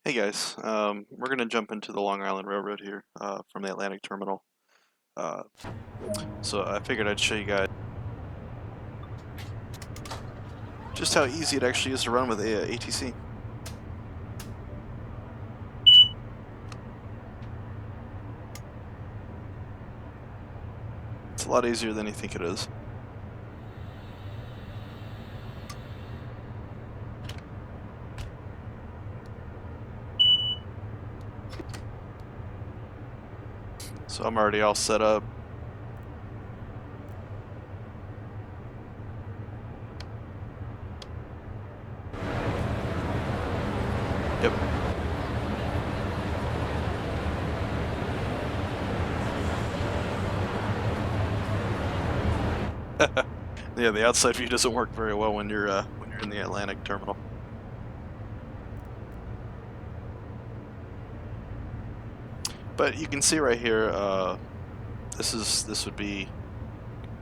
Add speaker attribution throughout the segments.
Speaker 1: Hey guys, we're gonna jump into the Long Island Railroad here from the Atlantic Terminal. Uh, so I figured I'd show you guys just how easy it actually is to run with ATC. It's a lot easier than you think it is. So I'm already all set up. Yep. Yeah, the outside view doesn't work very well when you're in the Atlantic Terminal. But you can see right here, this would be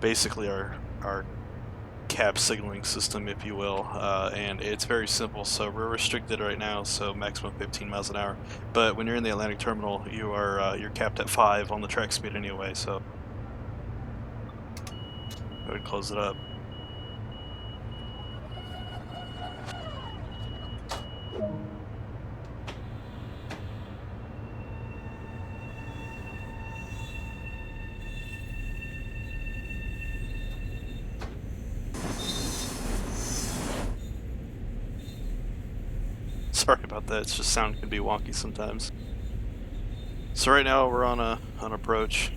Speaker 1: basically our cab signaling system, if you will, and it's very simple. So we're restricted right now, so maximum 15 miles an hour. But when you're in the Atlantic Terminal, you're capped at 5 on the track speed anyway. So go ahead and close it up. Sorry about that. It's just sound can be wonky sometimes. So right now we're on approach,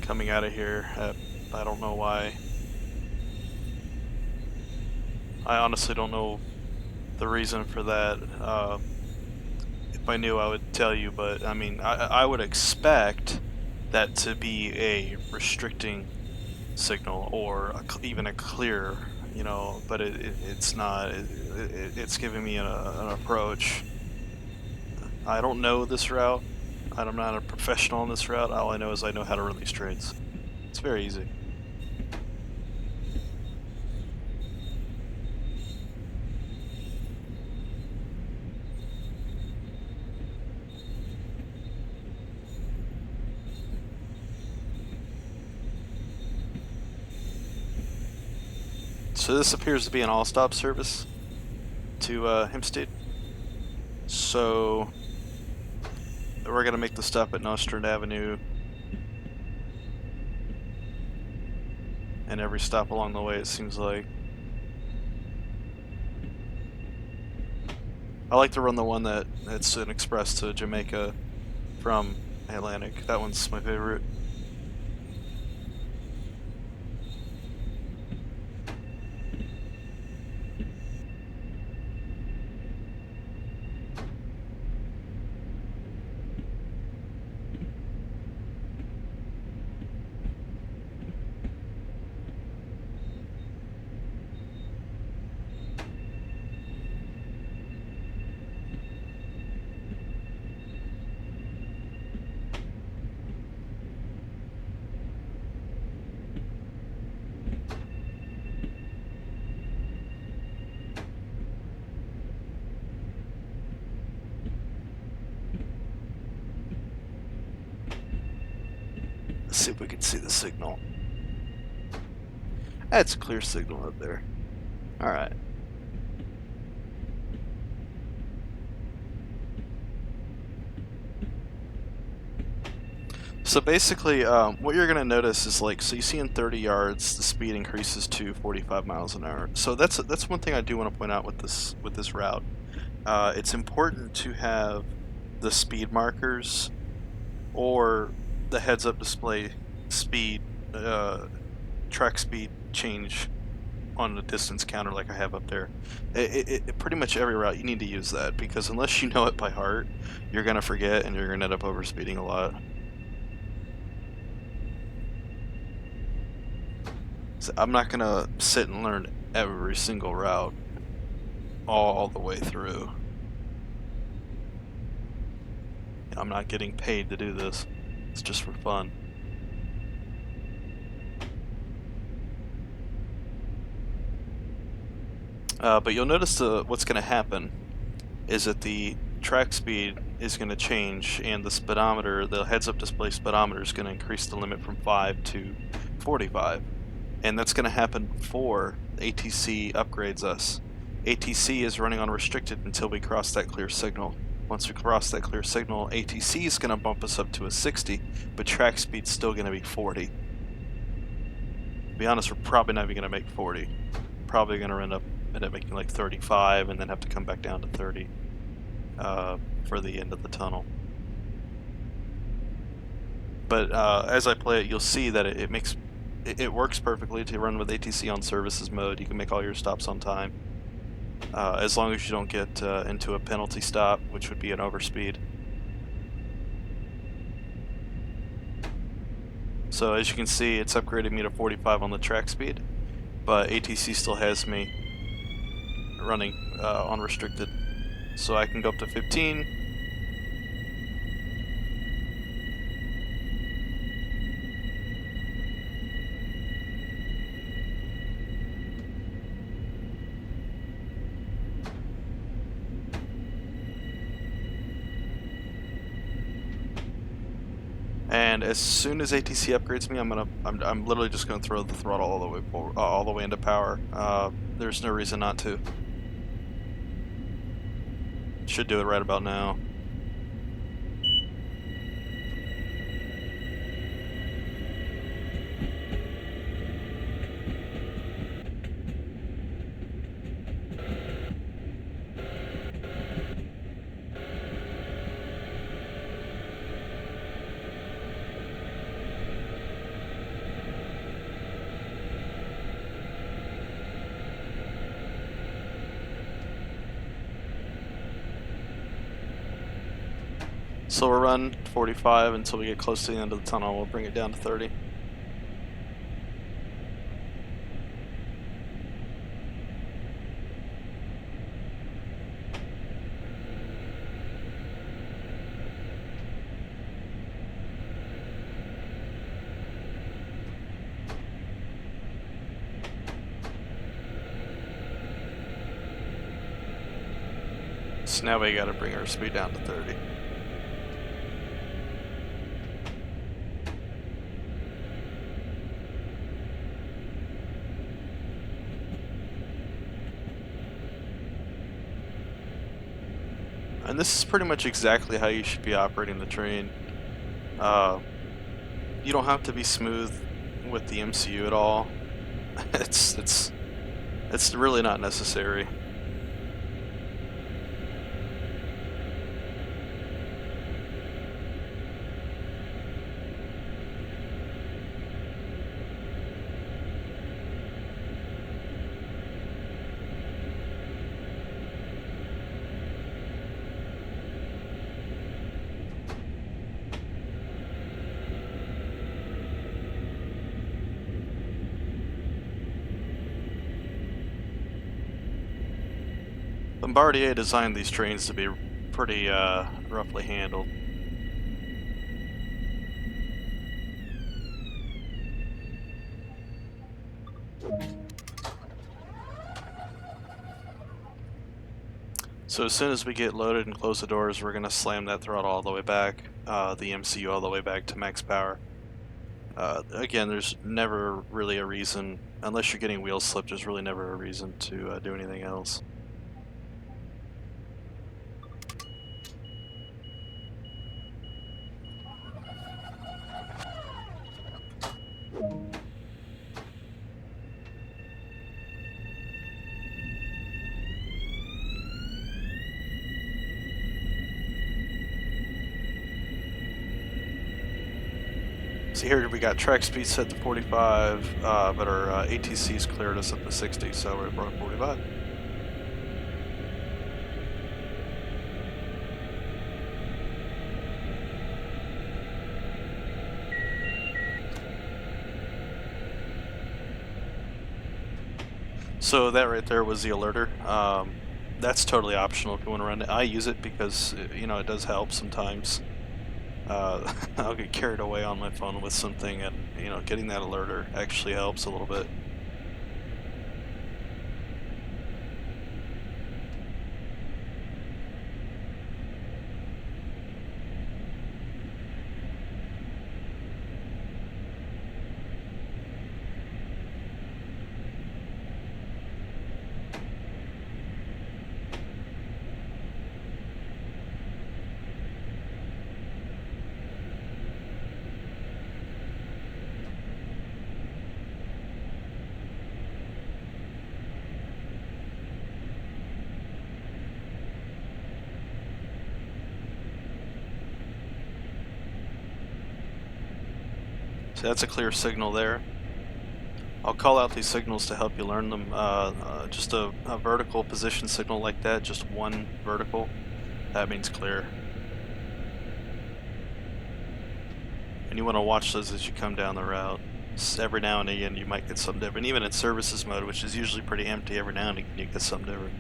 Speaker 1: coming out of here. I don't know why. I honestly don't know the reason for that. If I knew, I would tell you. But I mean, I would expect that to be a restricting signal or even a clear, but it's not. It's giving me an approach. I don't know this route. I'm not a professional on this route. All I know is I know how to run these trades. It's very easy. So this appears to be an all-stop service to Hempstead. So we're gonna make the stop at Nostrand Avenue, and every stop along the way, it seems like. I like to run the one that's an express to Jamaica from Atlantic. That one's my favorite. Let's see if we can see the signal. That's a clear signal up there. Alright. So basically, what you're going to notice is so you see in 30 yards, the speed increases to 45 miles an hour. So that's one thing I do want to point out with this route. It's important to have the speed markers or the heads-up display speed, track speed change on the distance counter like I have up there. Pretty much every route you need to use that, because unless you know it by heart, you're going to forget and you're going to end up overspeeding a lot. So I'm not going to sit and learn every single route all the way through. I'm not getting paid to do this. It's just for fun. But you'll notice what's going to happen is that the track speed is going to change, and the speedometer, the heads-up display speedometer, is going to increase the limit from 5 to 45. And that's going to happen before ATC upgrades us. ATC is running on restricted until we cross that clear signal. Once we cross that clear signal, ATC is going to bump us up to a 60, but track speed's still going to be 40. To be honest, we're probably not even going to make 40. Probably going to end up making like 35 and then have to come back down to 30 for the end of the tunnel. But as I play it, you'll see that it works perfectly to run with ATC on services mode. You can make all your stops on time, as long as you don't get into a penalty stop, which would be an overspeed. So as you can see, it's upgraded me to 45 on the track speed, but ATC still has me running unrestricted. So I can go up to 15. And as soon as ATC upgrades me, I'm literally just gonna throw the throttle all the way into power. There's no reason not to. Should do it right about now. So we'll run 45 until we get close to the end of the tunnel. We'll bring it down to 30. So now we gotta bring our speed down to 30. And this is pretty much exactly how you should be operating the train. You don't have to be smooth with the MCU at all. It's really not necessary. Bombardier designed these trains to be pretty roughly handled. So as soon as we get loaded and close the doors, we're going to slam that throttle all the way back, the MCU all the way back to max power. Again, there's never really a reason, unless you're getting wheel slip, there's really never a reason to do anything else. So here we got track speed set to 45, but our ATC's cleared us up to 60, so we're at 45. So that right there was the alerter. That's totally optional if you want to run it. I use it because, you know, it does help sometimes. I'll get carried away on my phone with something, and you know, getting that alerter actually helps a little bit. So that's a clear signal there. I'll call out these signals to help you learn them. Just a vertical position signal like that, just one vertical, that means clear. And you want to watch those as you come down the route. Every now and again you might get something different. Even in services mode, which is usually pretty empty, every now and again you get something different.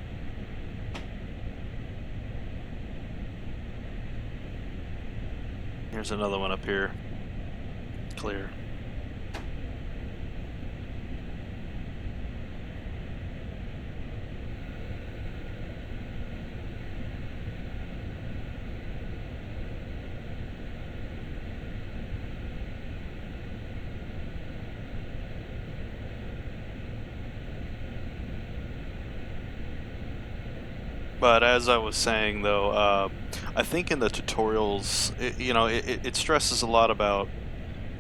Speaker 1: Here's another one up here. Clear. But as I was saying, though, I think in the tutorials, it stresses a lot about,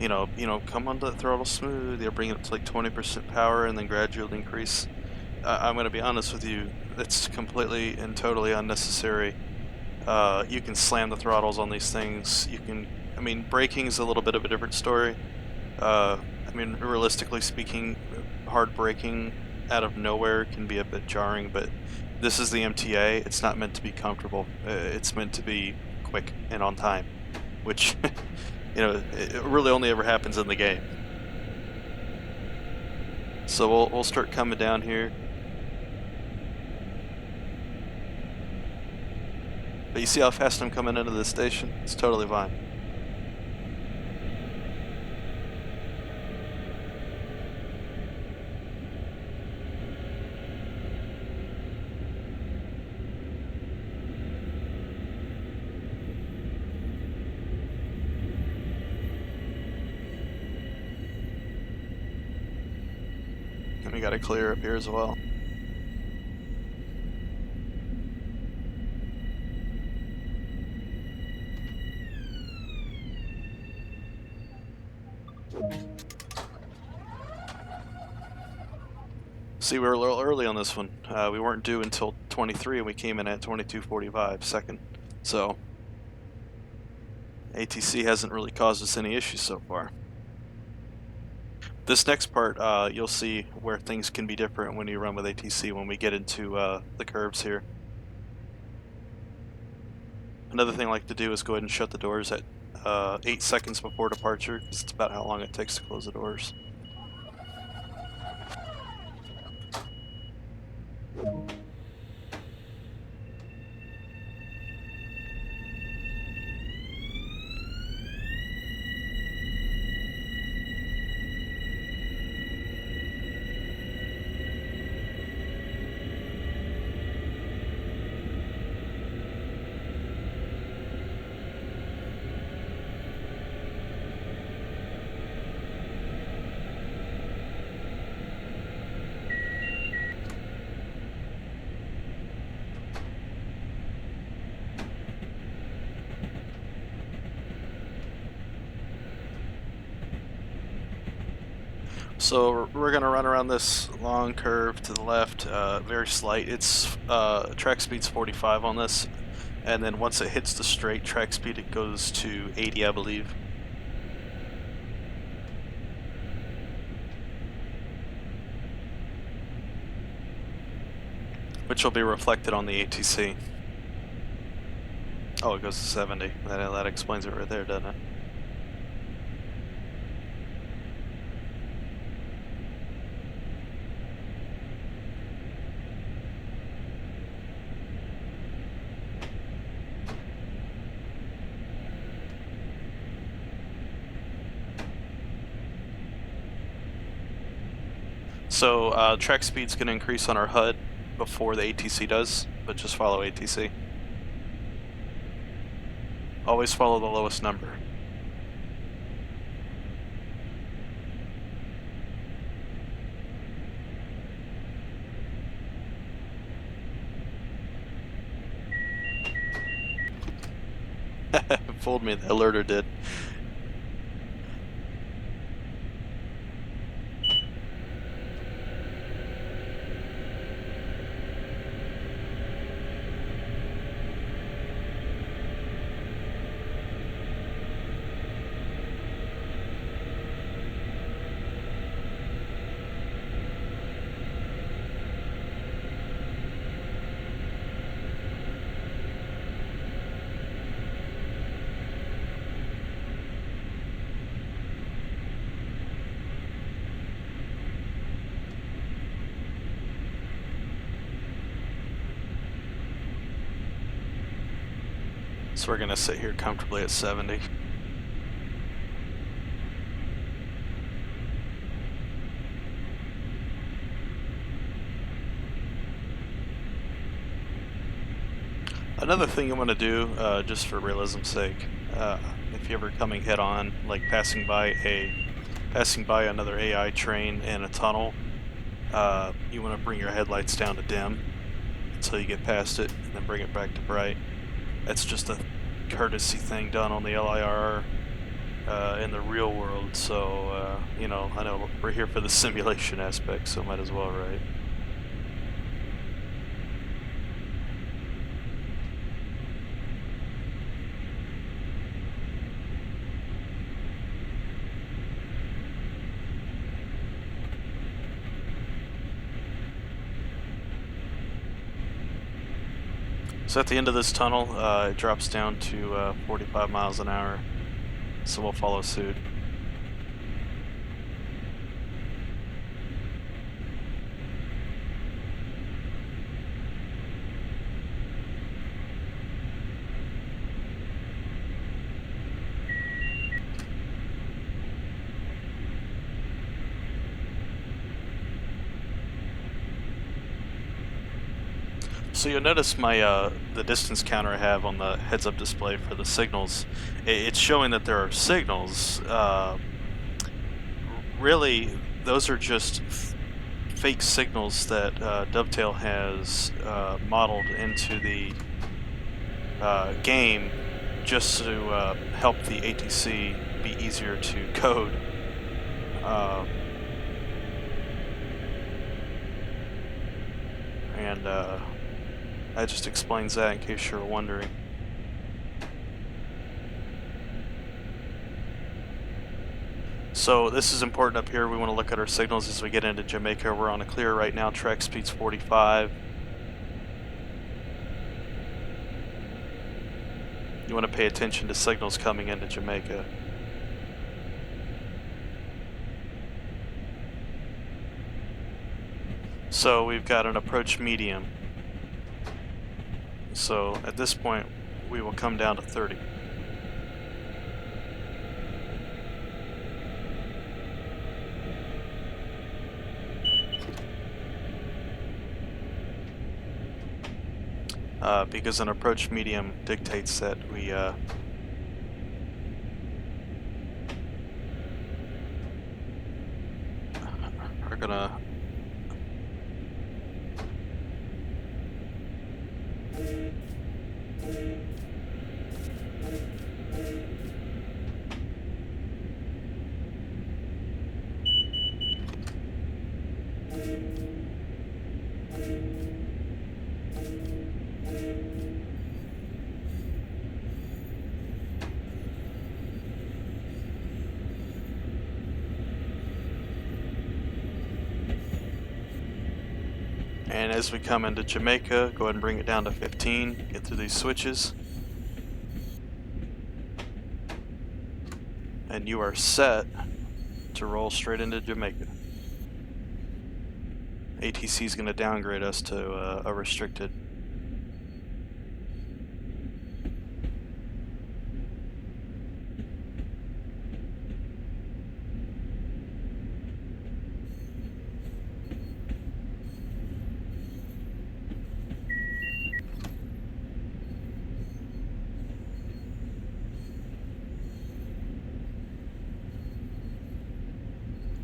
Speaker 1: come on the throttle smooth. You're bringing it up to like 20% power and then gradually increase. I'm going to be honest with you, it's completely and totally unnecessary. You can slam the throttles on these things. Braking is a little bit of a different story. Realistically speaking, hard braking out of nowhere can be a bit jarring, but this is the MTA. It's not meant to be comfortable. It's meant to be quick and on time, which, it really only ever happens in the game. So we'll start coming down here. But you see how fast I'm coming into this station? It's totally fine. And we got to clear up here as well. See, we were a little early on this one. We weren't due until 23 and we came in at 22:45 second. So ATC hasn't really caused us any issues so far. This next part, you'll see where things can be different when you run with ATC when we get into the curves here. Another thing I like to do is go ahead and shut the doors at 8 seconds before departure, because it's about how long it takes to close the doors. So we're going to run around this long curve to the left, very slight. It's track speed's 45 on this, and then once it hits the straight track speed it goes to 80, I believe. Which will be reflected on the ATC. Oh, it goes to 70. That explains it right there, doesn't it? So track speed's going to increase on our HUD before the ATC does, but just follow ATC. Always follow the lowest number. Fooled me, the alerter did. So we're gonna sit here comfortably at 70. Another thing you want to do, just for realism's sake, if you're ever coming head on, like passing by another AI train in a tunnel, you want to bring your headlights down to dim until you get past it, and then bring it back to bright. That's just a courtesy thing done on the LIR in the real world. So you know, I know we're here for the simulation aspect, so might as well, right? So at the end of this tunnel, it drops down to 45 miles an hour, so we'll follow suit. So you'll notice my the distance counter I have on the heads-up display for the signals. It's showing that there are signals. Really, those are just fake signals that Dovetail has modeled into the game just to help the ATC be easier to code. And that just explains that in case you're wondering. So this is important up here. We want to look at our signals as we get into Jamaica. We're on a clear right now. Track speed's 45. You want to pay attention to signals coming into Jamaica. So we've got an approach medium. So at this point, we will come down to 30. Because an approach medium dictates that we are gonna And as we come into Jamaica, go ahead and bring it down to 15, get through these switches. And you are set to roll straight into Jamaica. ATC is going to downgrade us to a restricted.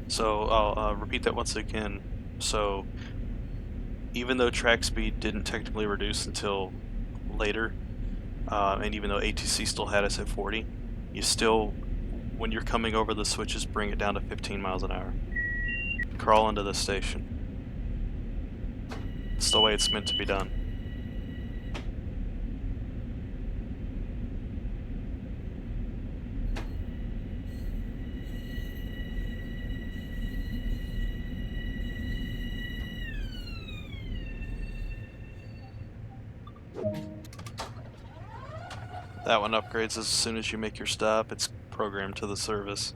Speaker 1: So I'll repeat that once again. So even though track speed didn't technically reduce until later, and even though ATC still had us at 40, you still, when you're coming over the switches, bring it down to 15 miles an hour. Crawl into the station. It's the way it's meant to be done. That one upgrades as soon as you make your stop. It's programmed to the service.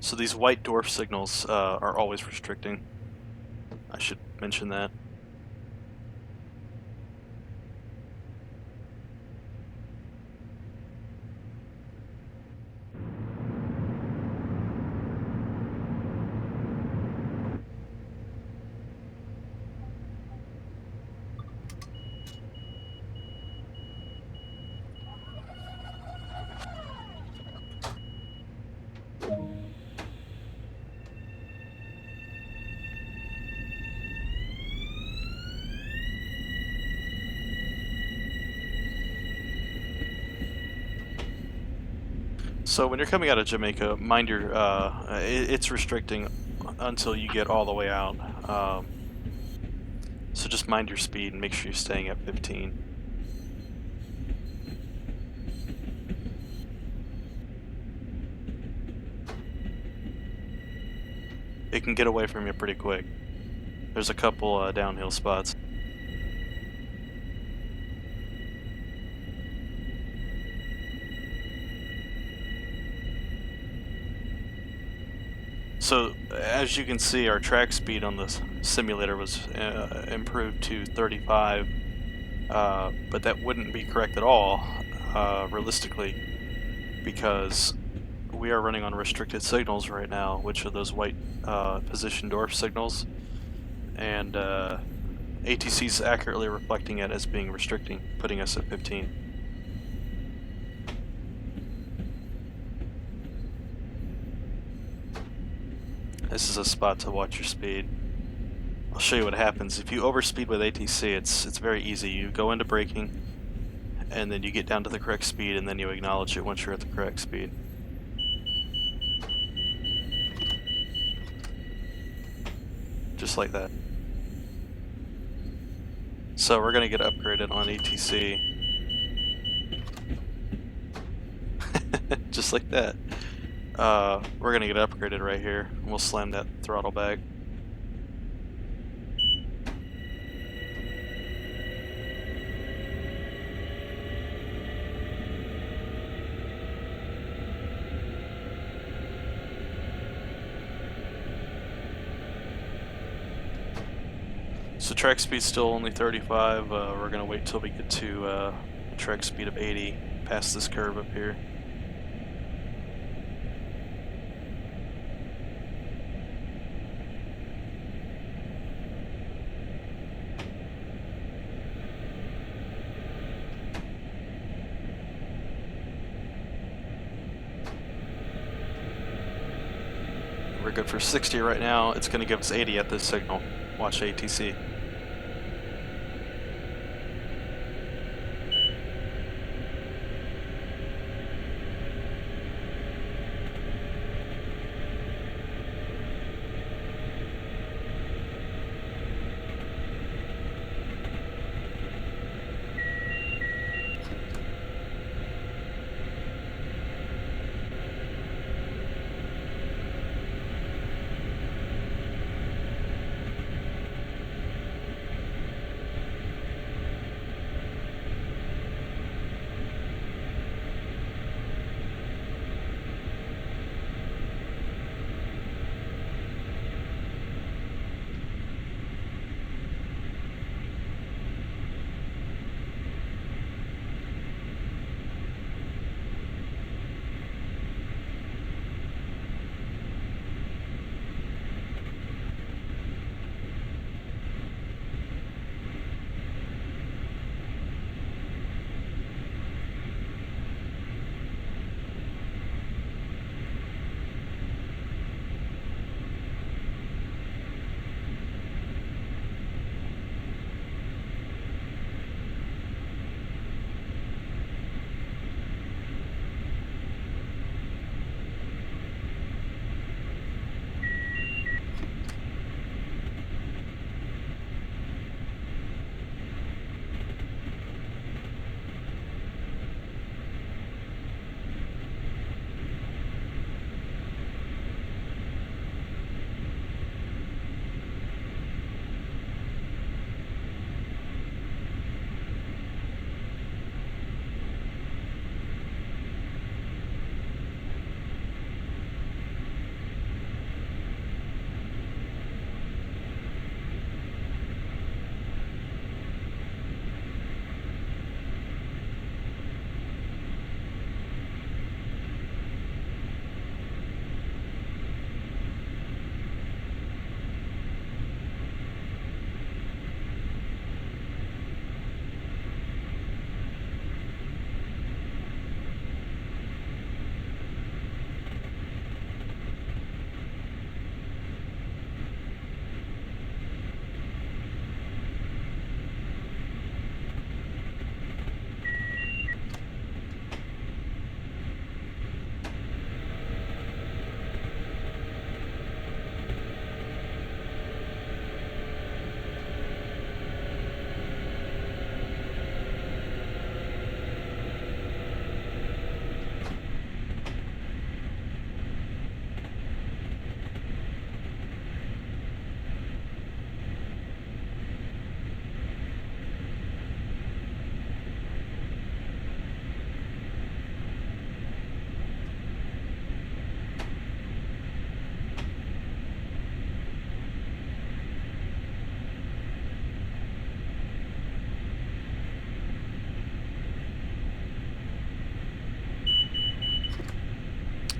Speaker 1: So these white dwarf signals are always restricting. I should mention that. So when you're coming out of Jamaica, mind your, it's restricting until you get all the way out. So just mind your speed and make sure you're staying at 15. It can get away from you pretty quick. There's a couple downhill spots. So as you can see, our track speed on this simulator was improved to 35, but that wouldn't be correct at all, realistically, because we are running on restricted signals right now, which are those white position dwarf signals, and ATC's accurately reflecting it as being restricting, putting us at 15. This is a spot to watch your speed. I'll show you what happens. If you overspeed with ATC, it's very easy. You go into braking, and then you get down to the correct speed, and then you acknowledge it once you're at the correct speed. Just like that. So we're gonna get upgraded on ATC. Just like that. We're gonna get upgraded right here. We'll slam that throttle back. So track speed's still only 35. We're gonna wait till we get to a track speed of 80 past this curve up here. We're good for 60 right now. It's going to give us 80 at this signal. Watch ATC.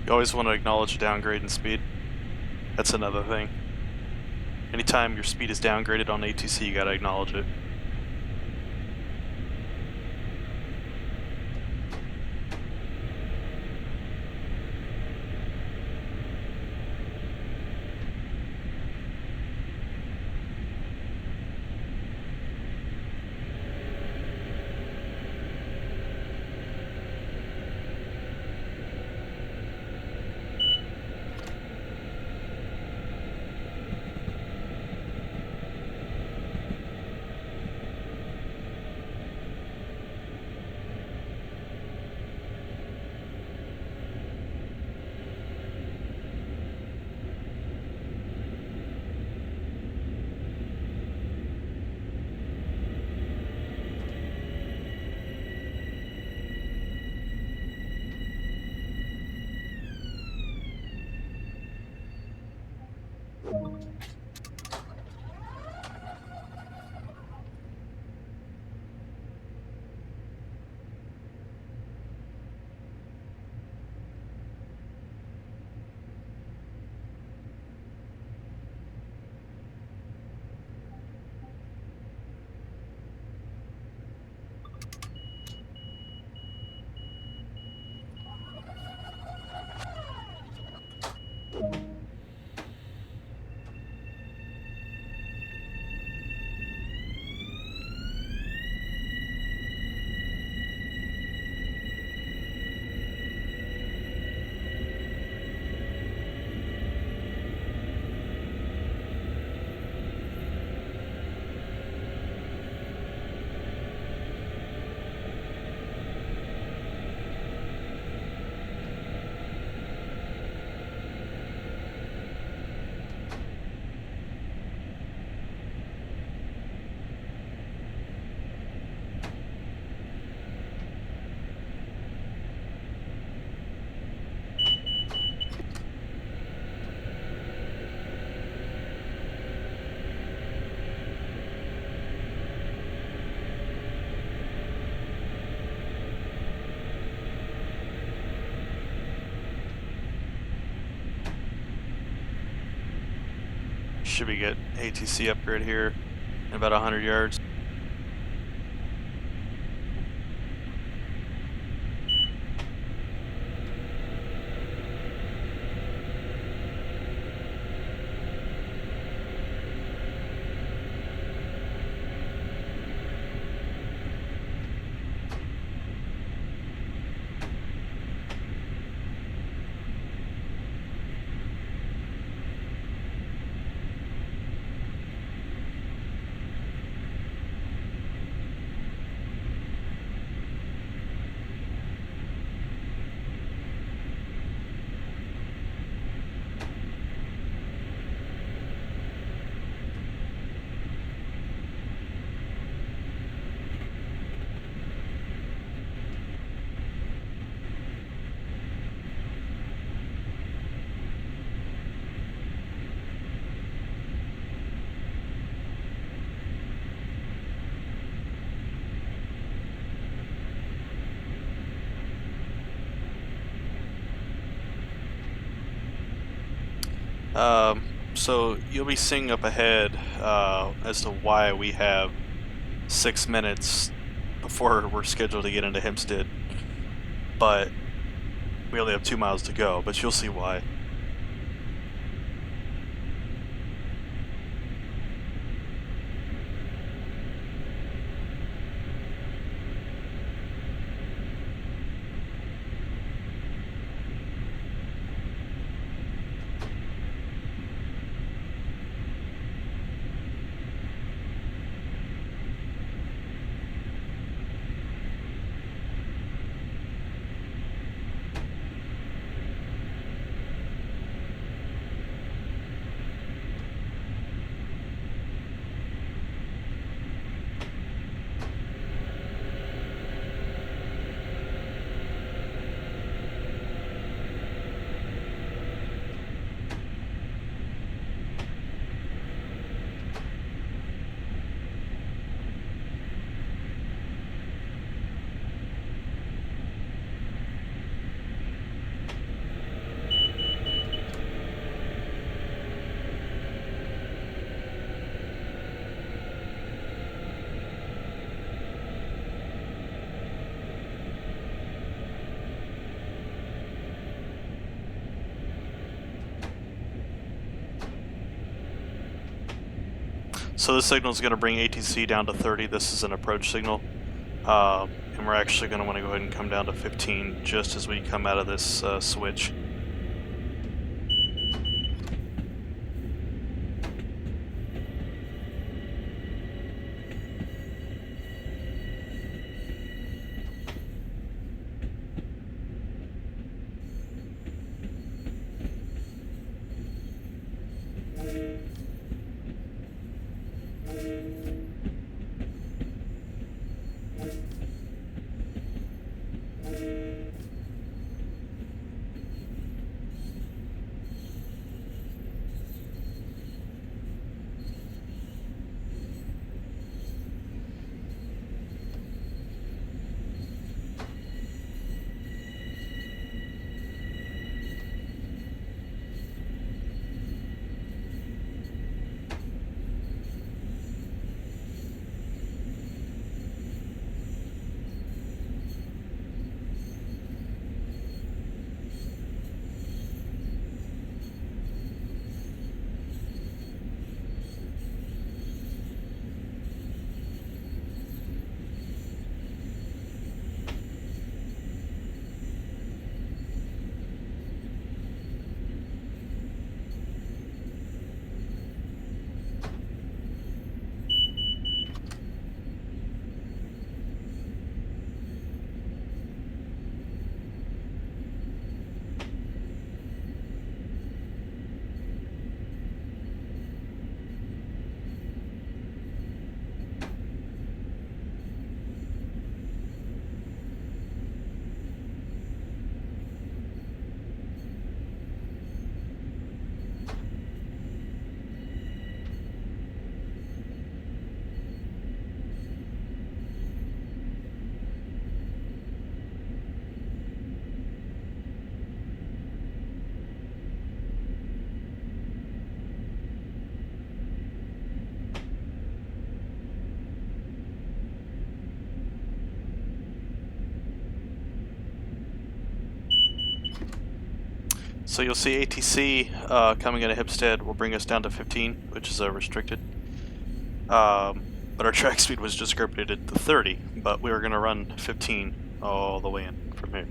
Speaker 1: You always want to acknowledge a downgrade in speed. That's another thing. Anytime your speed is downgraded on ATC, you gotta acknowledge it. Should we get ATC upgrade here in about 100 yards? So you'll be seeing up ahead as to why we have 6 minutes before we're scheduled to get into Hempstead, but we only have 2 miles to go, but you'll see why. So this signal is going to bring ATC down to 30. This is an approach signal. And we're actually going to want to go ahead and come down to 15 just as we come out of this switch. So you'll see ATC coming into Hempstead will bring us down to 15, which is restricted. But our track speed was just scripted to 30, but we were going to run 15 all the way in from here.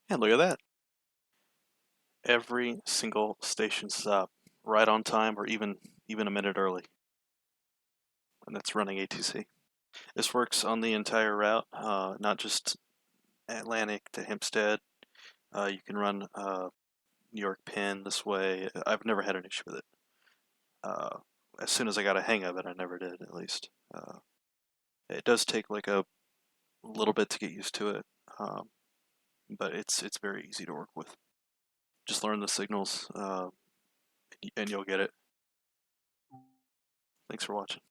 Speaker 1: And look at that. Every single station stop right on time or even a minute early. And that's running ATC. This works on the entire route, not just Atlantic to Hempstead. You can run New York Penn this way. I've never had an issue with it. Uh, as soon as I got a hang of it, I never did, at least. It does take like a little bit to get used to it, but it's very easy to work with. Just learn the signals, and you'll get it. Thanks for watching.